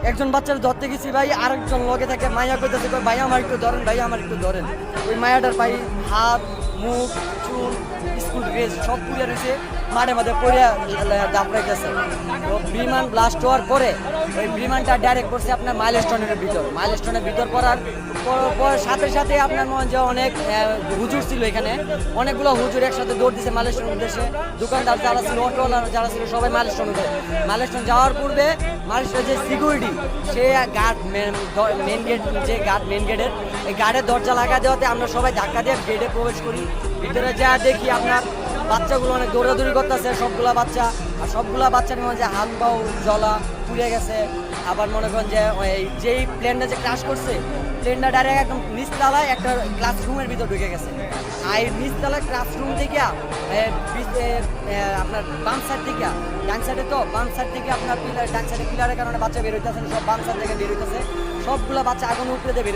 একজন বাচ্চার ধরতে গেছি ভাই, আরেকজন লগে থেকে মায়া কইতেছে ভাই আমার একটু ধরেন, ভাই আমার একটু ধরেন। ওই মায়াটার ভাই হাত মুখ চুল স্কুল ড্রেস সব পুড়ে রয়েছে, মাঠে মাঠে পড়ে দাপড়ে গেছে। তো বিমান ব্লাস্ট হওয়ার পরে ওই বিমানটা ডাইরেক্ট করছে আপনার মাইলস্টোনের ভিতর করার সাথে সাথে আপনার মনে যে অনেক হুজুর ছিল এখানে, অনেকগুলো হুজুর একসাথে দৌড় দিচ্ছে মাইলস্টোনের উদ্দেশ্যে। দোকানদার যারা ছিল, অটোওয়ালা যারা ছিল, সবাই মাইলস্টোন যাওয়ার পূর্বে মাইলস্টোনের যে সিকিউরিটি সে গার্ড মেন গেট, যে গার্ড মেন গেটের এই গার্ডের দরজা লাগা দেওয়াতে আমরা সবাই ধাক্কা দিয়ে গেটে প্রবেশ করি। ভিতরে যা দেখি আপনার বাচ্চাগুলো অনেক দৌড়াদৌড়ি করতেছে, সবগুলা বাচ্চা। আর সবগুলা বাচ্চার মনে যে হাত পাও জ্বলা পুড়ে গেছে। আবার মনে করেন যে যেই প্লেনটা যে ক্রাশ করছে, প্লেনটা ডাইরেক্ট একদম নিচতলায় একটা ক্লাসরুমের ভিতর ঢুকে গেছে। আর নিচতলায় ক্লাসরুম থেকে আপনার বাম সাইড থেকে, ডান সাইডে তো বাম সাইড থেকে আপনার পিলার, ডান সাইডে পিলারের কারণে বাচ্চা বের হইতেছে, সব বাম সাইড থেকে বের হইতেছে, সবগুলা বাচ্চা আগুন উপরে বের